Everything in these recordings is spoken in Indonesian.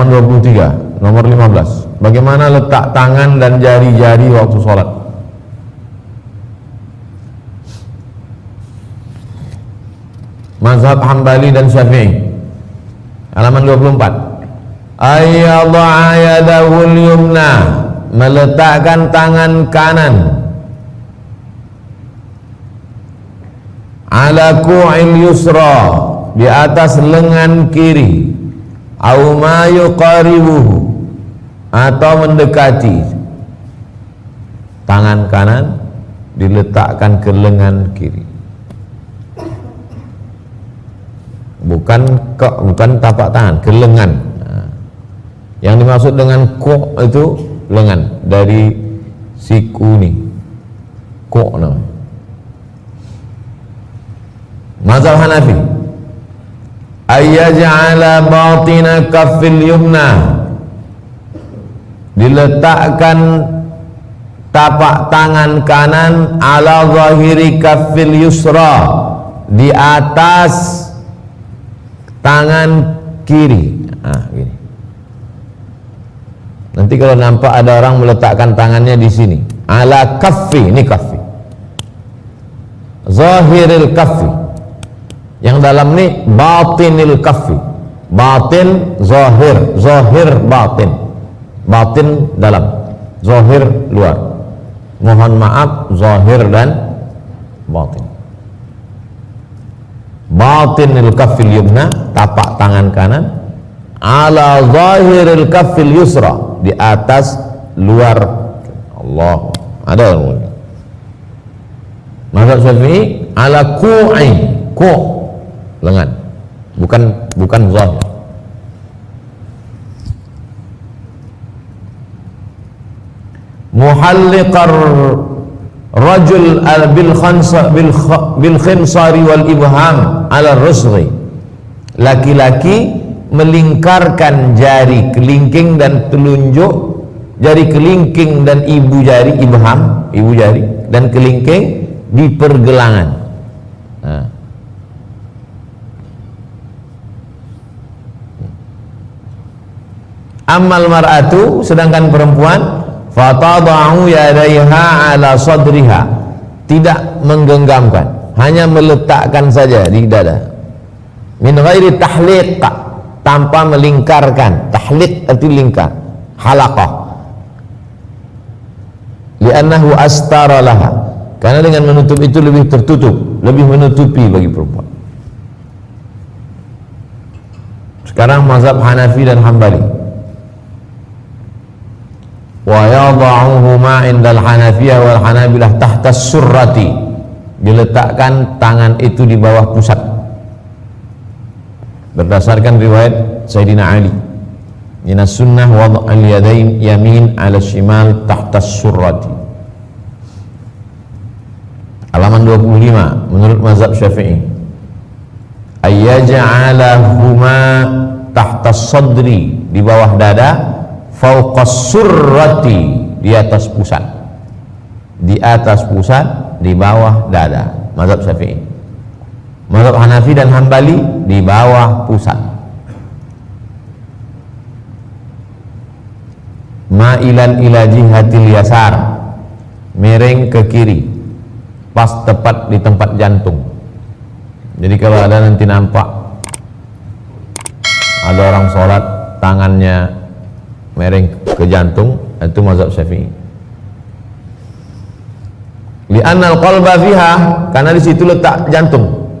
halaman 23, nomor 15. Bagaimana letak tangan dan jari-jari waktu sholat? Mazhab Hambali dan Syafi'i, halaman 24. Ayyadha'a yadahul yumna, meletakkan tangan kanan ala ku'il yusra, di atas lengan kiri, au ma yuqaribuhu, atau mendekati. Tangan kanan diletakkan ke lengan kiri, bukan tapak tangan, ke lengan. Yang dimaksud dengan ku itu lengan, dari siku nih, ku namanya. Mazhab Hanafi, ayyaj'ala batina kaffil yumna, diletakkan tapak tangan kanan ala zahiri kaffil yusra, di atas tangan kiri. Gini. Nanti kalau nampak ada orang meletakkan tangannya di sini, ala kaffi, ini kaffi, zahiril kaffi, yang dalam ini batinil kaffi, batin zahir, zahir batin, batin dalam, zahir luar. Mohon maaf, zahir dan batin. Batinil kaffil yumna, tapak tangan kanan, ala zahiril kaffil yusra, di atas luar. Allah, ada orang. Mazhab Syafi'i ala ku'i, ku lengan, bukan zahir. Muhalliqar rajul bil khinsari wal ibham ala rusghi, laki-laki melingkarkan jari kelingking dan telunjuk, jari kelingking dan ibu jari, ibham, ibu jari dan kelingking di pergelangan. Ammal mar'atu, sedangkan perempuan, fatada'u yadaiha ala sadriha, tidak menggenggamkan, hanya meletakkan saja di dada, min ghairi tahliq, tanpa melingkarkan. Tahliq arti lingkar, halaqah, li'annahu astara laha, karena dengan menutup itu lebih tertutup, lebih menutupi bagi perempuan. Sekarang mazhab Hanafi dan Hambali, wa yadha'uhuma indal Hanafiyah wal Hanabilah tahta surrati, diletakkan tangan itu di bawah pusat, berdasarkan riwayat Sayyidina Ali, minas sunnah wad'al yadain yamin ala shimal tahta surrati. Halaman 25, menurut mazhab Syafi'i, ayyaj'alahuma tahta sadri, di bawah dada, fauqas surrati, di atas pusat, di atas pusat, di bawah dada. Mazhab Syafi'i. Mazhab Hanafi dan Hambali di bawah pusat. Ma'ilan ila jihatil yasar, miring ke kiri, pas tepat di tempat jantung. Jadi kalau ada nanti nampak ada orang sholat tangannya miring ke jantung, itu mazhab Syafi'i. Li'annal qalba fiha, karena di situ letak jantung.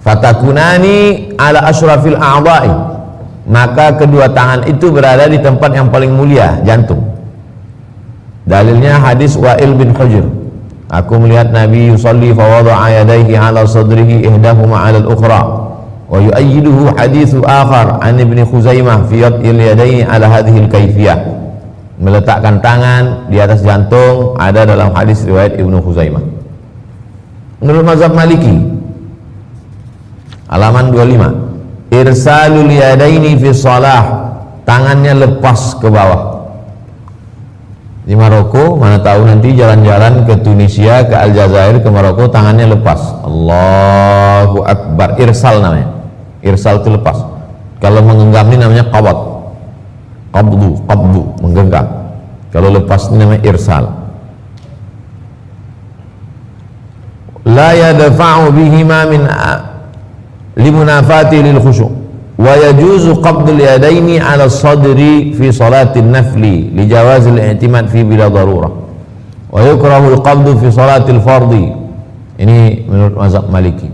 Fatakunani ala asyrafil a'dha'i, maka kedua tangan itu berada di tempat yang paling mulia, jantung. Dalilnya hadis Wa'il bin Hujr, aku melihat Nabi yusalli fa wada'a yadayhi ala sadrihi ihdahuma ala al-ukhra, wa yu'ayyiduhu hadithu akhar an Ibn Khuzaimah fi yad'il yadayni ala hadhihi al-kayfiyah, meletakkan tangan di atas jantung ada dalam hadis riwayat Ibnu Khuzaimah. Menurut mazhab Maliki, halaman 25, irsalul yadaini fi shalah, tangannya lepas ke bawah. Di Maroko, mana tahu nanti jalan-jalan ke Tunisia, ke Aljazair, ke Maroko, tangannya lepas. Allahu Akbar, irsal namanya. Irsal itu lepas. Kalau mengenggam ini namanya qabad. lepas, ini namanya irsal. La yadfa'u bihima min limunafati lil khusyu' wa yajuzu qabdul yadaini 'ala sadri fi salatin nafli li jawazil i'timad fi bila darurah wa yukrahu al-qabdu fi salatil fardhi. Ini menurut mazhab Maliki.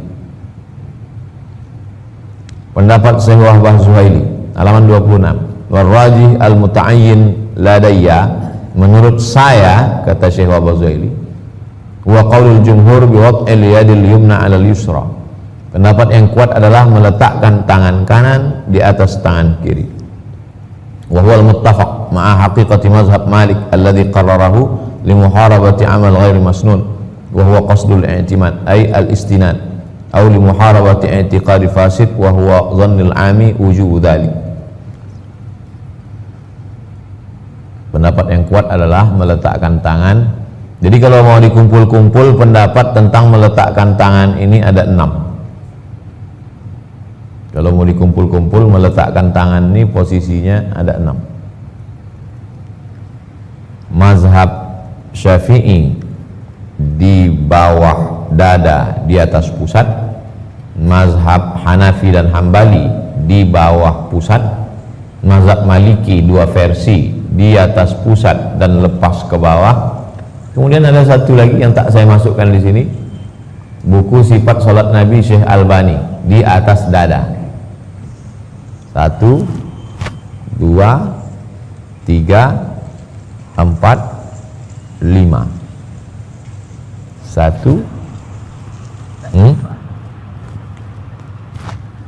Pendapat Syekh Wahbah Zuhaili halaman 26. Warrajih al-muta'ayyin ladayya, menurut saya, kata Syekh Wahbah Zuhaili, wa qaulul jumhur bi wad'il yadil yumna 'alal yusra. Pendapat yang kuat adalah meletakkan tangan kanan di atas tangan kiri. Wa huwa al-muttafaq ma'a haqiqati mazhab Malik alladhi qarrarahu li muharabati amal ghairi masnun wa huwa qasdul i'timad ay al-istinad aw li muharabati i'tiqadi fasid wa huwa dhannul 'ami wujubu dhalik. Pendapat yang kuat adalah meletakkan tangan. Jadi kalau mau dikumpul-kumpul pendapat tentang meletakkan tangan ini ada 6. Kalau mau dikumpul-kumpul meletakkan tangan ini posisinya ada 6. Mazhab Syafi'i di bawah dada di atas pusat, mazhab Hanafi dan Hambali di bawah pusat, mazhab Maliki dua versi, di atas pusat dan lepas ke bawah. Kemudian ada satu lagi yang tak saya masukkan di sini, buku sifat salat Nabi Syekh Albani, di atas dada. 1, 2, 3, 4, 5. 1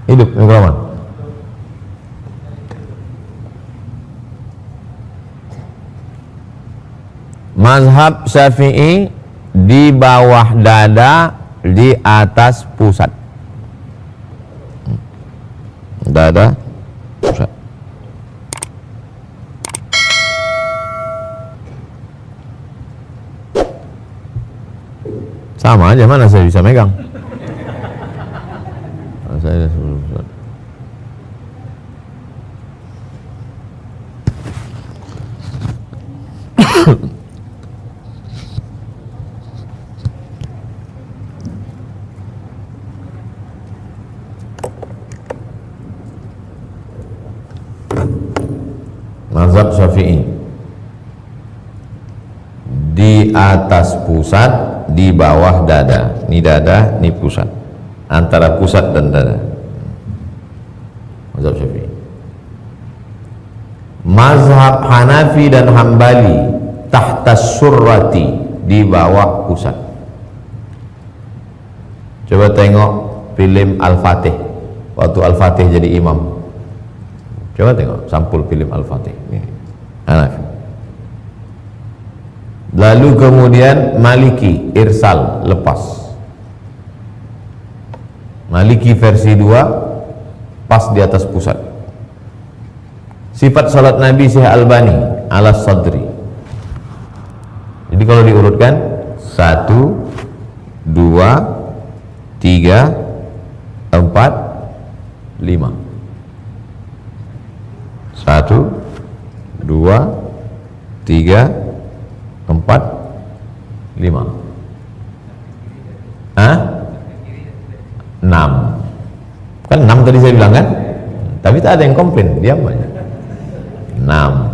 hidup mikrofon. Mazhab Syafi'i di bawah dada, di atas pusat. Dada, pusat. Sama aja, mana saya bisa megang? Saya sebelum pusat. Mazhab Syafi'i di atas pusat, di bawah dada. Ini dada, ini pusat. Antara pusat dan dada. Mazhab Syafi'i. Mazhab Hanafi dan Hambali tahta surrati, di bawah pusat. Coba tengok film Al-Fatih, waktu Al-Fatih jadi imam. Coba tengok sampul film Al-Fatih. Hanafi. Lalu kemudian Maliki, irsal, lepas. Maliki versi 2, pas di atas pusat. Sifat salat Nabi Syekh Albani, ala sadri. Jadi kalau diurutkan 1, 2, 3, 4, 5. 1, 2, 3, 4, 5. 6. Kan 6 tadi saya bilang kan? Tapi tak ada yang komplain, diam aja. 6.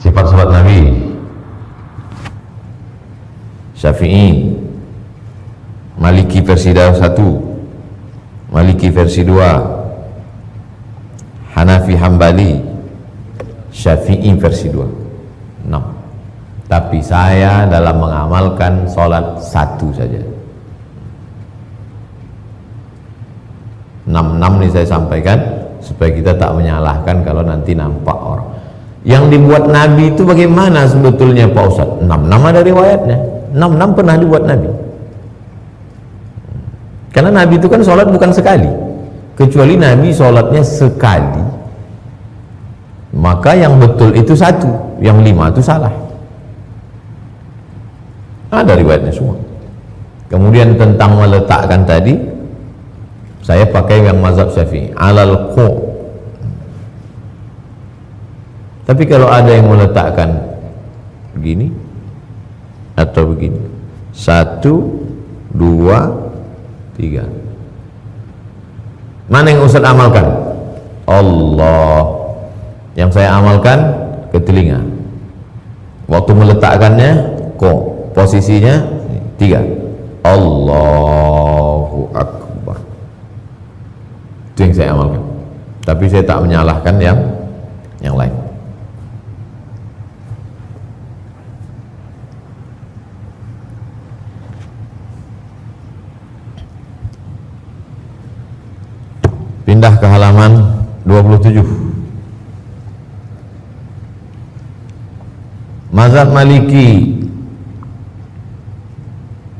Sifat salat Nabi Syafi'i, Maliki versi 1, Maliki versi 2, Hanafi Hambali, Syafi'i versi 2. 6. Tapi saya dalam mengamalkan sholat 1 saja. 6 ini saya sampaikan supaya kita tak menyalahkan kalau nanti nampak orang. Yang dibuat Nabi itu bagaimana sebetulnya Pak Ustadz? 6 ada riwayatnya. 6 pernah dibuat Nabi. Karena Nabi itu kan sholat bukan sekali. Kecuali Nabi sholatnya sekali, maka yang betul itu 1, yang 5 itu salah. Ada riwayatnya semua. Kemudian tentang meletakkan tadi, saya pakai yang mazhab Syafi'i, alal qu'. Tapi kalau ada yang meletakkan begini atau begini, 1, 2, 3, mana yang Ustaz amalkan? Allah. Yang saya amalkan ke telinga. Waktu meletakkannya kok posisinya 3, Allahu Akbar. Itu yang saya amalkan. Tapi saya tak menyalahkan yang lain. Pindah ke halaman 27. Mazhab Maliki,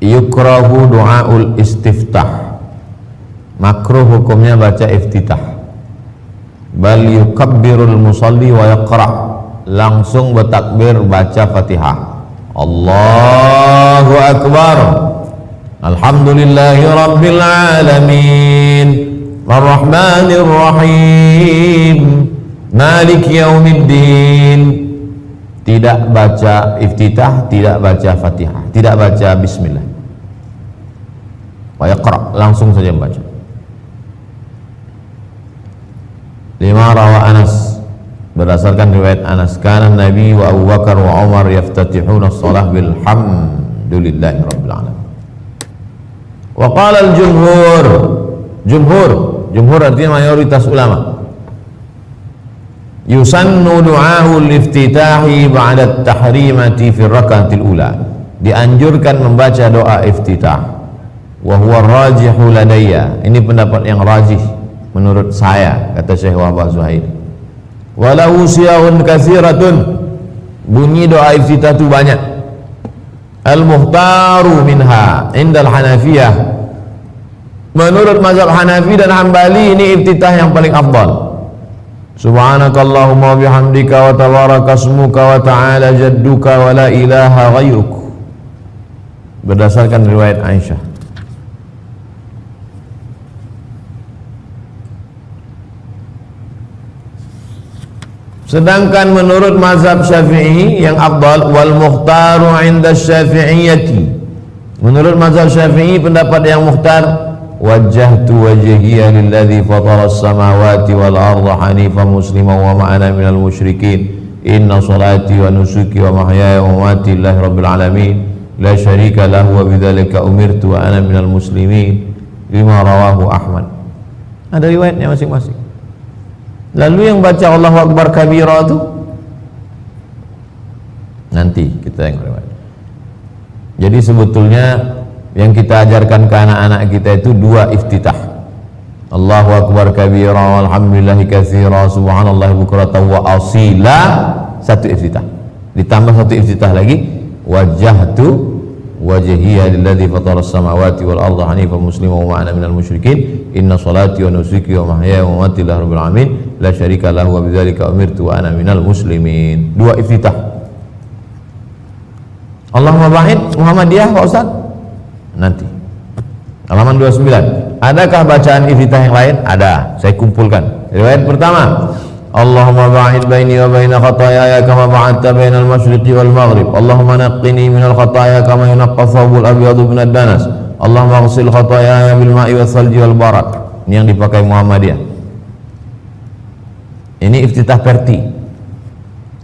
yukrahu du'aul istiftah, makruh hukumnya baca iftitah. Bal yukabbirul musalli wa yaqra, langsung bertakbir baca Fatihah. Allahu Akbar, alhamdulillahi rabbil alamin, arrahmanir rahim, malik yaumiddin. Tidak baca iftitah, tidak baca Fatihah, tidak baca bismillah. Wa yaqra, langsung saja membaca. 5 rawa Anas, berdasarkan riwayat Anas, kana Nabi wa Abu Bakar wa Umar yaftatihuna as-salah bilhamdulillahi rabbil alamin. Wa qala al-jumhur, jumhur artinya mayoritas ulama, yusannu du'aul iftitahi ba'da at-tahrimati fi rak'atil ula, dianjurkan membaca doa iftitah. Wa huwa rajihu ladayya, ini pendapat yang rajih menurut saya, kata Syekh Wahbah Zuhair. Walau siyahun katsiratun, bunyi doa iftitah itu banyak. Al-muhtaru minha indal Hanafiyah, menurut mazhab Hanafi dan Hambali ini iftitah yang paling afdal. Subhanakallahumma bihamdika wa tabaraka ismuka wa ta'ala jadduka wa la ilaha ghairuk, berdasarkan riwayat Aisyah. Sedangkan menurut mazhab Syafi'i yang afdal, wal mukhtaru 'inda Syafi'iyyati, menurut mazhab Syafi'i pendapat yang mukhtar, wajjahtu wajhiya lilladzi fatara as-samawati wal arda hanifan musliman wa ma ana minal musyrikin, inna salati wa nusuki wa mahyaya wa mamati lillahi rabbil alamin, la syarika lahu wa bidzalika umirtu wa ana minal muslimin, lima rawahu Ahmad. Ada riwayatnya masing-masing. Lalu yang baca Allahu Akbar kabira itu nanti kita yang riwayat. Jadi sebetulnya yang kita ajarkan ke anak-anak kita itu 2 iftitah, Allahu Akbar kabira walhamdulillahi katsira subhanallahi bukratan wa asila, 1 iftitah, ditambah 1 iftitah lagi, wajjahtu wajhiya lilladzi fatara as-samawati wal arda hanifan musliman wa ana minal musyrikin, inna salati wa nusuki wa mahyaya wa mamati lillahi rabbil alamin, la syarika lahu wa bidzalika umirtu wa ana minal muslimin. 2 iftitah. Allahumma ba'id Muhammadiyah Pak Ustaz, nanti halaman 29. Adakah bacaan iftitah yang lain? Ada, saya kumpulkan. Riwayat pertama, Allahumma ba'id baini wa baina khataaya kama ba'adta bainal masyriqi wal maghrib, Allahumma naqqini minal khataaya kama yunaqqa thawbul abyadu minad danas, Allahumma ighsil khataaya bil ma'i was salji wal barak. Ini yang dipakai Muhammadiyah. Ini iftitah Perti,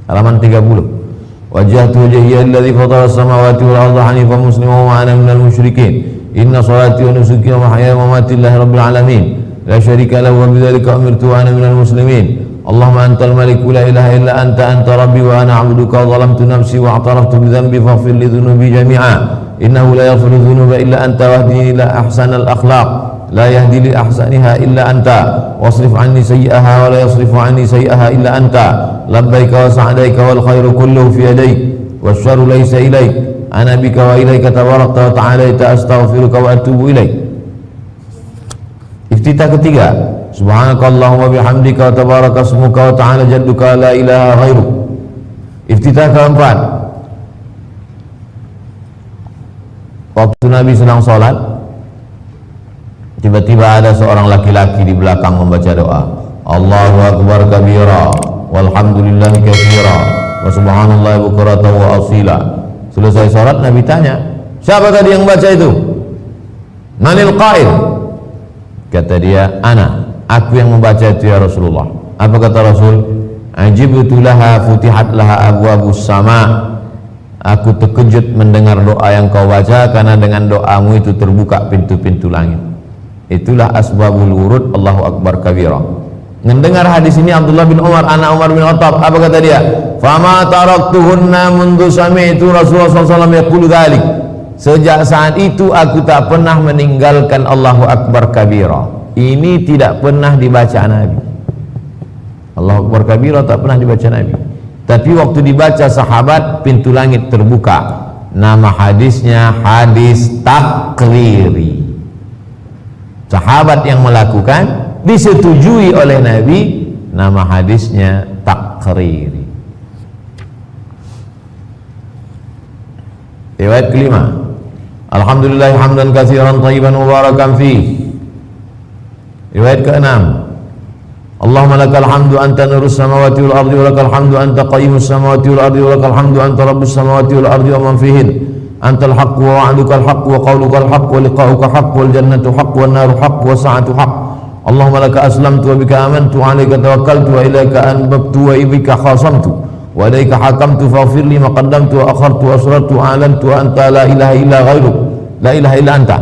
halaman 30. Wajjahtu wajhiya alladzi fatara as-samawati wal arda hanifan musliman wa ana minal musyrikin, inna salati wa nusuki wa mahyaya wa mamati lillahi rabbil alamin, la syarika lahu wa bidzalika umirtu wa ana minal muslimin, Allahumma antal malik la ilaha illa anta rabbi wa ana 'abduka wa zalamtu nafsi wa i'taraftu bi dhanbi faghfir li dhunubi jami'a, innahu la yaghfiru dhunuba illa anta wahdini ila ahsanal akhlaq, la yahdi li ahsaniha illa anta, wasrif anni sayyi'aha wa la yasrifu anni sayyi'aha illa anta, labbaika wa sa'daika wal khairu kulluhu fi yadayk wasyarru laysa ilayk, ana bika wa ilayka tabarakta wa ta'alaita, astaghfiruka wa atubu ilayk. Iftitah ketiga, subhanakallahumma bihamdika wa tabaraka ismuka wa ta'ala jadduka la ilaha ghairuk. Iftitah keempat, waktu Nabi sedang sholat, tiba-tiba ada seorang laki-laki di belakang membaca doa, Allahu Akbar kabira walhamdulillahi katsira wa subhanallahi bukratan wa asila. Selesai salat Nabi tanya, siapa tadi yang baca itu? Manil qail? Kata dia, ana, aku yang membaca itu ya Rasulullah. Apa kata Rasul? Ajibtu laha futihat laha abwabus sama. Aku terkejut mendengar doa yang kau baca, karena dengan doamu itu terbuka pintu-pintu langit. Itulah asbabul wurud, Allahu akbar kabira. Mendengar hadis ini Abdullah bin Umar, anak Umar bin Khattab, apa kata dia? Fama taraktuhunna mundu sami'tu Rasulullah SAW yaqulu dzalik. Sejak saat itu aku tak pernah meninggalkan Allahu akbar kabira. Ini tidak pernah dibaca Nabi. Allahu akbar kabira tak pernah dibaca Nabi. Tapi waktu dibaca sahabat, pintu langit terbuka. Nama hadisnya hadis takriri. Sahabat yang melakukan disetujui oleh Nabi, nama hadisnya takriri. Riwayat kelima, alhamdulillah hamdan katsiran thayyiban mubarakan fi. Riwayat keenam, Allahumma lakal hamdu anta nurus samawati wal ardi wa lakal hamdu anta qayyimus samawati wal ardi wa lakal hamdu anta rabbus samawati wal ardi wa man fihin. Antal haqq wa wa'duka al haqq wa qawluka al haqq wa liqa'uka haqq wal jannatu haqq wan naru haqq wa sa'atu haqq. Allahumma laka aslamtu wa bika amantu wa 'alaika tawakkaltu wa ilaika anbabtu wa bika khasamtu wa ilaika hakamtu faghfir li ma qaddamtu wa akhartu wa asrartu wa a'lantu wa anta la ilaha illa ghairuk la ilaha illa anta.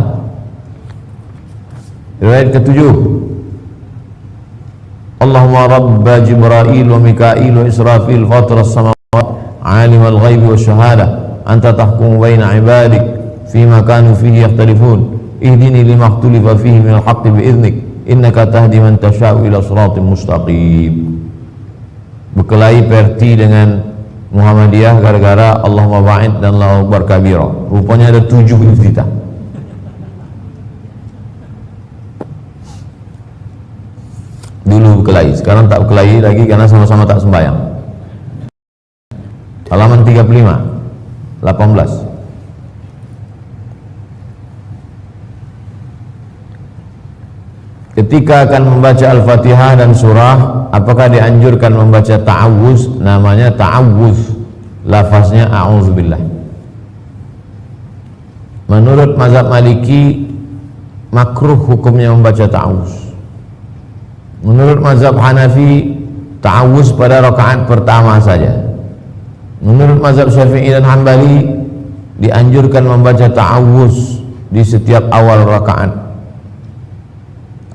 Riwayat ketujuh, Allahumma rabba Jibril wa Mikail wa Israfil fatir as-samawati 'alimal ghaibi wasyahada anta tahkumu baina 'ibadik fima kanu fihi yakhtalifun ihdini lima ikhtalafa fihi minal haqqi bi'idhnik innaka tahdi man tasha'u ila siratin mustaqim. Berkelahi Perti dengan Muhammadiyah gara-gara Allahumma ba'id dan Allahu akbar kabira. Rupanya ada 7 iftitah. Dulu berkelahi, sekarang tak berkelahi lagi karena sama-sama tak sembahyang. Halaman 35, 18. Ketika akan membaca Al-Fatihah dan surah, apakah dianjurkan membaca ta'awuz? Namanya ta'awuz, lafaznya a'udzubillah. Menurut mazhab Maliki, makruh hukumnya membaca ta'awuz. Menurut mazhab Hanafi, ta'awuz pada rakaat pertama saja. Menurut mazhab Syafi'i dan Hanbali, dianjurkan membaca ta'awuz di setiap awal rakaat.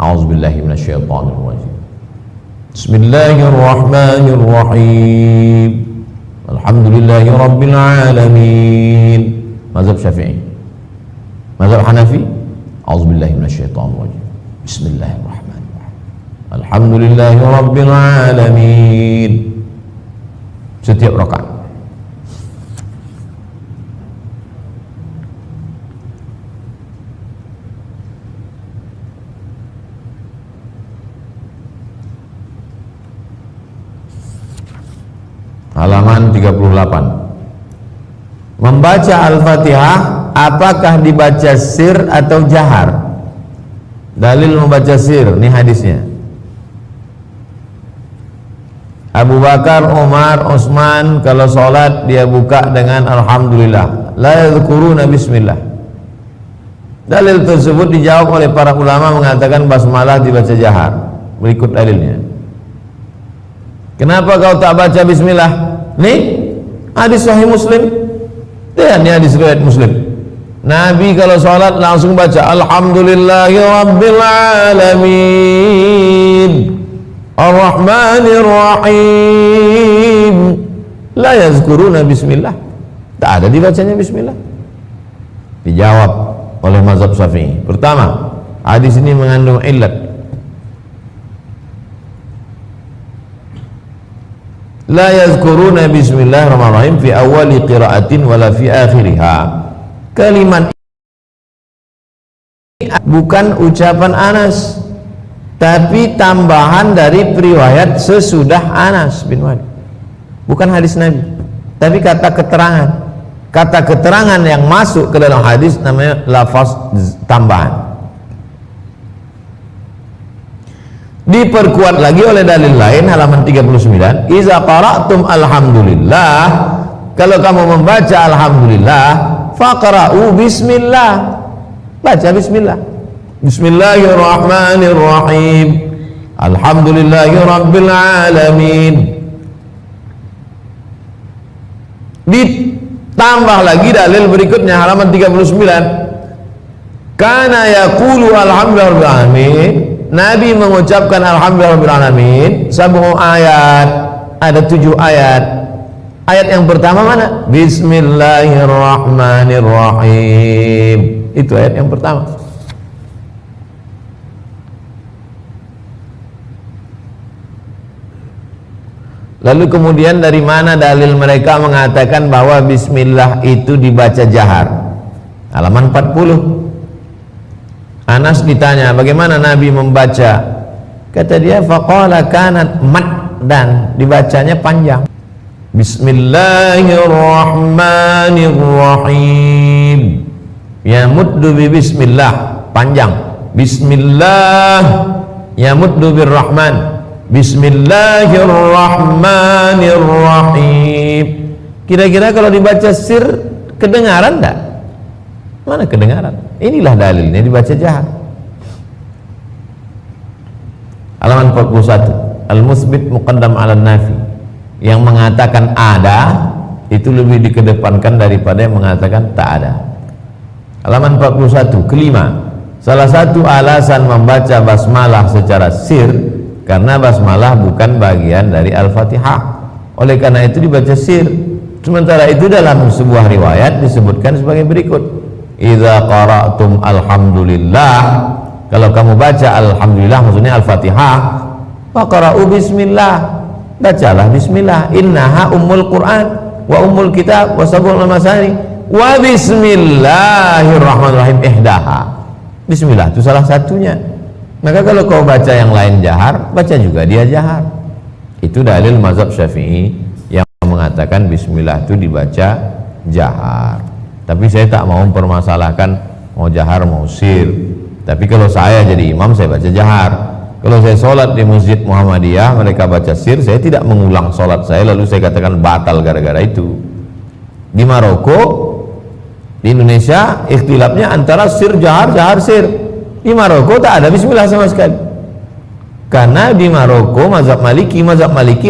A'udzubillahi minasyaitonirrajim. Bismillahirrahmanirrahim. Alhamdulillahi rabbil alamin. Mazhab Syafi'i. Mazhab Hanafi, a'udzubillahi minasyaitonirrajim. Bismillahirrahmanirrahim. Alhamdulillahi rabbil alamin. Setiap rakaat. Halaman 38. Membaca Al-Fatihah apakah dibaca sir atau jahar? Dalil membaca sir, ini hadisnya. Abu Bakar, Umar, Utsman kalau sholat dia buka dengan Alhamdulillah, la yadhkuruna bismillah. Dalil tersebut dijawab oleh para ulama mengatakan basmalah dibaca jahar. Berikut dalilnya. Kenapa kau tak baca bismillah? Nih hadis sahih Muslim. Dan ini hadis riwayat Muslim. Nabi kalau sholat langsung baca Alhamdulillahi rabbil alamin Ar-Rahmanir Rahim. La yazkuruna bismillah. Tak ada dibacanya bismillah. Dijawab oleh mazhab Syafi'i. Pertama, hadis ini mengandung illat. La yazkuruna bismillahirrahmanirrahim fi awali qiraatin wala fi akhiriha. Kalimat ini bukan ucapan Anas, tapi tambahan dari riwayat sesudah Anas bin Malik. Bukan hadis Nabi, tapi kata keterangan. Kata keterangan yang masuk ke dalam hadis namanya lafaz tambahan. Diperkuat lagi oleh dalil lain halaman 39, iza qara'tum alhamdulillah, kalau kamu membaca alhamdulillah, faqra'u bismillah, baca bismillah. Bismillahirrahmanirrahim, alhamdulillahirabbil alamin. Ditambah lagi dalil berikutnya halaman 39, kana yaqulu alhamdulillahirabbil alamin, Nabi mengucapkan alhamdulillahirabbil alamin 7 ayat, ada 7 ayat. Ayat yang pertama mana? Bismillahirrahmanirrahim, itu ayat yang pertama. Lalu kemudian dari mana dalil mereka mengatakan bahwa bismillah itu dibaca jahar? Halaman 40. Anas ditanya bagaimana Nabi membaca, kata dia faqala kanat maddan, dibacanya panjang. Bismillahirrahmanirrahim, yamuddu bi bismillah, panjang. Bismillah yamuddu birrahman, bismillahirrahmanirrahim. Kira-kira kalau dibaca sir kedengaran enggak? Mana kedengaran? Inilah dalilnya dibaca jahar. Halaman 41, al-musbit muqaddam 'ala nafi, yang mengatakan ada itu lebih dikedepankan daripada yang mengatakan tak ada. Halaman 41, kelima, salah satu alasan membaca basmalah secara sir karena basmalah bukan bagian dari Al-Fatihah, oleh karena itu dibaca sir. Sementara itu dalam sebuah riwayat disebutkan sebagai berikut, idza qara'tum alhamdulillah, kalau kamu baca alhamdulillah maksudnya Al-Fatihah, faqra'u bismillah, bacalah bismillah, innaha ummul Quran wa ummul kitab wa sab'ul masani wa bismillahirrahmanirrahim ihdaha. Bismillah itu salah satunya. Maka kalau kau baca yang lain jahar, baca juga dia jahar. Itu dalil mazhab Syafi'i yang mengatakan bismillah itu dibaca jahar. Tapi saya tak mau mempermasalahkan mau jahar mau sir. Tapi kalau saya jadi imam, saya baca jahar. Kalau saya sholat di Masjid Muhammadiyah, mereka baca sir, saya tidak mengulang sholat saya lalu saya katakan batal gara-gara itu. Di Maroko, di Indonesia ikhtilafnya antara sir jahar, jahar sir. Di Maroko tak ada bismillah sama sekali, karena di Maroko mazhab Maliki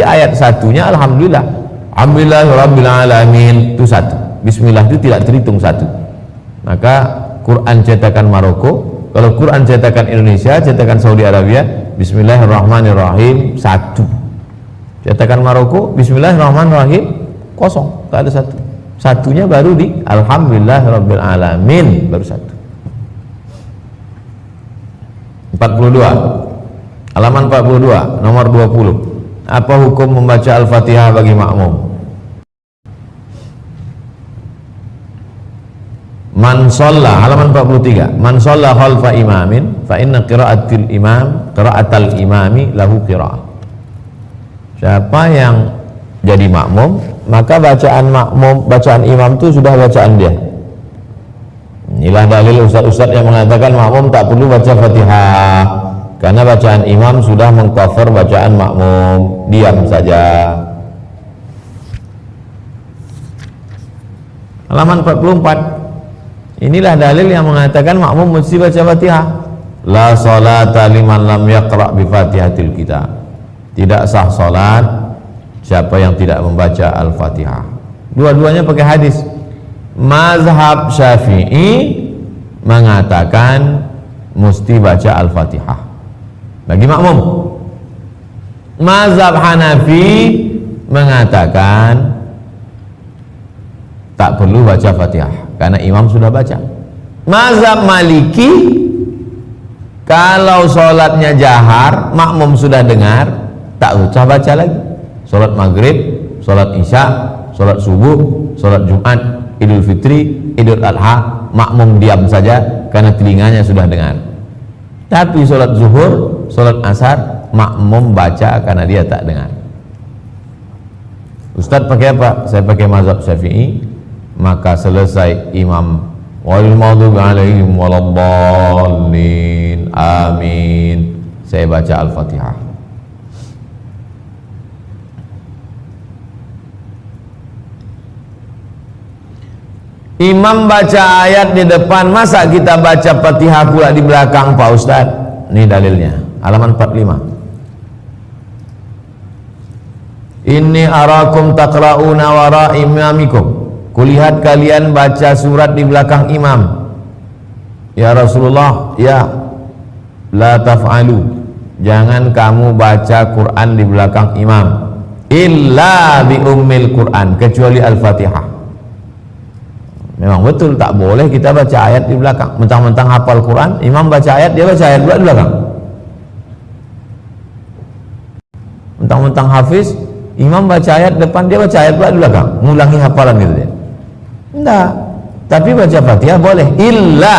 ayat satunya alhamdulillah, alhamdulillahirabbil alamin, itu satu. Bismillah itu tidak terhitung satu. Maka Quran cetakan Maroko, kalau Quran cetakan Indonesia, cetakan Saudi Arabia, bismillahirrahmanirrahim satu. Cetakan Maroko, bismillahirrahmanirrahim kosong, tak ada satu. Satunya baru di alhamdulillahirabbil alamin, baru satu. 42, halaman 42, nomor 20. Apa hukum membaca Al-Fatihah bagi makmum? Man shalla, halaman 43, man shalla khalfa imamin fa inna qira'atal imami lahu qira'ah. Siapa yang jadi makmum, maka bacaan imam itu sudah bacaan dia. Inilah dalil ustaz-ustaz yang mengatakan makmum tak perlu baca Fatihah karena bacaan imam sudah mengcover bacaan makmum, diam saja. Halaman 44, inilah dalil yang mengatakan makmum mesti baca Fatihah. La salata liman lam yaqra' bi Fatihatil kitab, tidak sah salat siapa yang tidak membaca Al-Fatihah. Dua-duanya pakai hadis. Mazhab Syafi'i mengatakan mesti baca Al-Fatihah bagi makmum. Mazhab Hanafi mengatakan tak perlu baca Fatihah karena imam sudah baca. Mazhab Maliki, kalau sholatnya jahar, makmum sudah dengar, tak usah baca lagi. Sholat maghrib, sholat isya, sholat subuh, sholat Jumat, Idul Fitri, Idul Adha, makmum diam saja karena telinganya sudah dengar. Tapi sholat zuhur, sholat asar, makmum baca karena dia tak dengar. Ustaz pakai apa? Saya pakai mazhab Syafi'i. Maka selesai imam wal maghdubi alaihim waladdallin amin, saya baca Al-Fatihah. Imam baca ayat di depan, masa kita baca Fatihah pula di belakang Pak Ustadz? Ini dalilnya, halaman 45. Inni arakum taqra'una wara imamikum. Kulihat kalian baca surat di belakang imam. Ya Rasulullah, ya, la taf'alu, jangan kamu baca Quran di belakang imam, illa bi ummil Quran, kecuali Al-Fatihah. Memang betul, tak boleh kita baca ayat di belakang. Mentang-mentang hafal Quran, imam baca ayat, dia baca ayat pula di belakang. Mentang-mentang hafiz, imam baca ayat depan, dia baca ayat pula di belakang, mengulangi hafalan gitu dia. Enggak, tapi baca Fatihah boleh, illa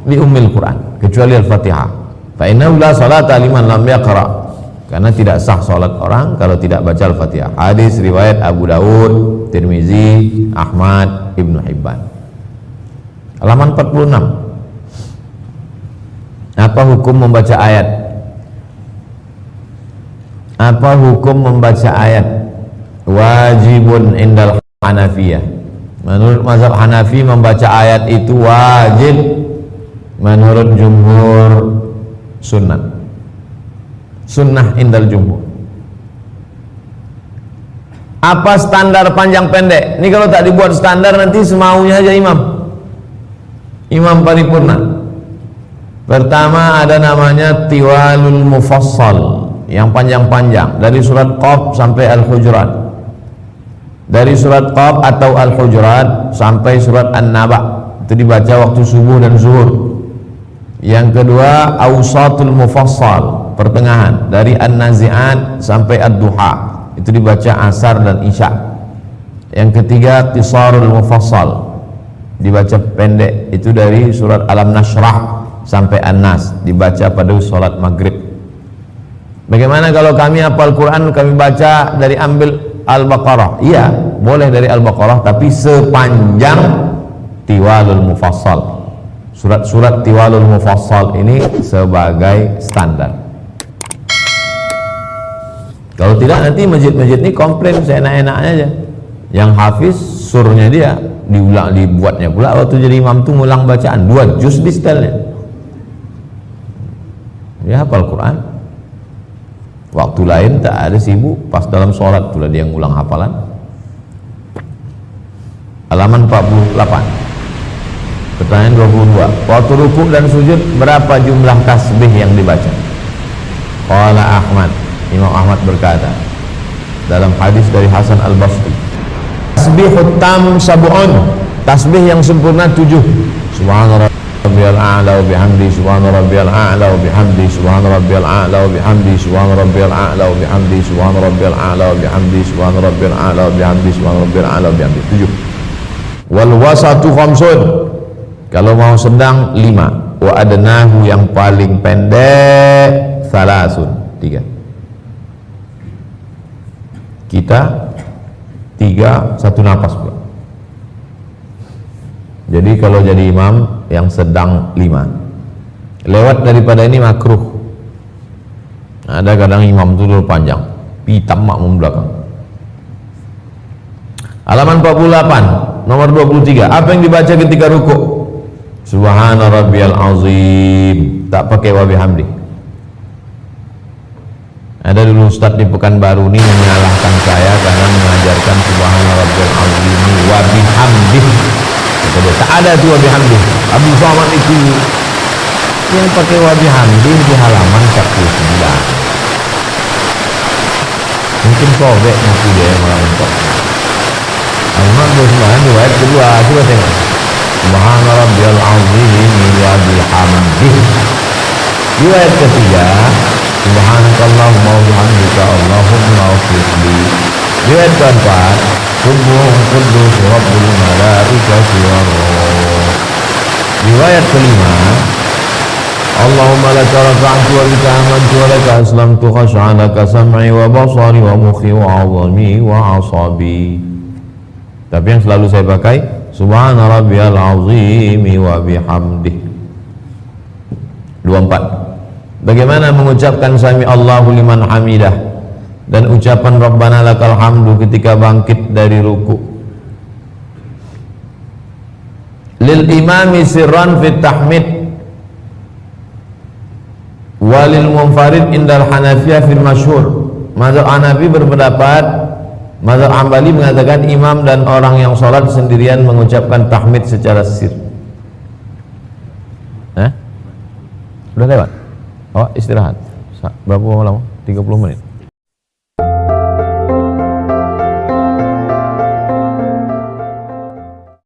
bi ummil Quran, kecuali Al-Fatihah. Fa innahu la salata liman lam yaqra, karena tidak sah salat orang kalau tidak baca Al-Fatihah. Hadis riwayat Abu Daud, Tirmizi, Ahmad, Ibnu Hibban. Halaman 46. Apa hukum membaca ayat? Apa hukum membaca ayat? Wajibun indal Hanafiyah. Menurut mazhab Hanafi, membaca ayat itu wajib. Menurut jumhur, sunnah. Sunnah indal jumhur. Apa standar panjang pendek? Ini kalau tak dibuat standar nanti semaunya aja imam paripurna. Pertama ada namanya tiwalul mufassal, yang panjang-panjang, dari surat Qaf sampai Al-Hujurat, dari surat Qaf atau Al-Hujurat sampai surat An-Naba, itu dibaca waktu subuh dan zuhur. Yang kedua awsatul mufassal, pertengahan, dari An-Nazi'at sampai Ad-Duha, itu dibaca asar dan isya. Yang ketiga qisarul mufassal, dibaca pendek, itu dari surat Alam Nashrah sampai An-Nas, dibaca pada sholat maghrib. Bagaimana kalau kami hafal Quran, kami baca dari ambil Al-Baqarah? Iya, boleh dari Al-Baqarah, tapi sepanjang tiwalul mufassal. Surat-surat tiwalul mufassal ini sebagai standar. Kalau tidak nanti masjid-masjid ini komplain seenak-enaknya aja. Yang hafiz surnya dia diulang, dibuatnya pula waktu jadi imam tuh ngulang bacaan 2 juz di setelnya. Dia hafal Quran. Waktu lain tak ada, sibuk, pas dalam sholat pula dia ngulang hafalan. Halaman 48. Pertanyaan 22. Waktu rukuk dan sujud berapa jumlah tasbih yang dibaca? Qala Ahmad, Imam Ahmad berkata dalam hadis dari Hasan Al-Basri, tasbihut tam sab'un, tasbih yang sempurna 7. Subhana rabbiyal a'la wa bihamdi, subhana rabbiyal a'la wa bihamdi, subhana rabbiyal a'la wa bihamdi, subhana rabbiyal a'la wa bihamdi, subhana rabbiyal a'la wa bihamdi, subhana rabbiyal a'la wa bihamdi, subhana rabbiyal a'la wa bihamdi. 7. Wal wasatu khamsun, kalau mau sedang 5. Wa adnahu, yang paling pendek, salasun, 3. Kita 3 1 napas pula. Jadi kalau jadi imam yang sedang 5, lewat daripada ini makruh. Ada kadang imam itu terlalu panjang, pitam makmum belakang. Halaman 48, nomor 23. Apa yang dibaca ketika rukuk? Subhana rabbiyal azim, tak pakai wa bihamdi. Ada dulu ustadz di Pekanbaru ini yang menyalahkan saya karena mengajarkan subhana rabbiyal azim wa bihamdi. Tak ada tuh wa bihamdi. Abu Somad itu yang pakai wa bihamdi di halaman 49. Mungkin sobek ngaku dia malah mentok. Halaman 29 riwayat kedua, coba tengok. Subhana rabbiyal azim wa bihamdihi. Riwayat ketiga, subhanakallahumma wa bihamdika allahumma ighfirli. Riwayat keempat, subuhun quddus rabbul malaikati war ruh. Riwayat kelima, Allahumma laka raka'tu wa bika amantu wa laka aslamtu khashanaka sam'i wa basari wa mukhi wa 'azami wa 'asabi. Tapi yang selalu saya pakai subhana rabbiyal azimi wa bihamdih. 24. Bagaimana mengucapkan sami Allahu liman hamidah dan ucapan Rabbana lakal hamdu ketika bangkit dari ruku. Lil imami sirran fit tahmid walil munfarid indal hanafiyah fil masyhur. Mazhab Hanafi berpendapat, mazhab Hambali mengatakan imam dan orang yang sholat sendirian mengucapkan tahmid secara sir. Sudah lewat? Oh, istirahat. Berapa lama? 30 menit.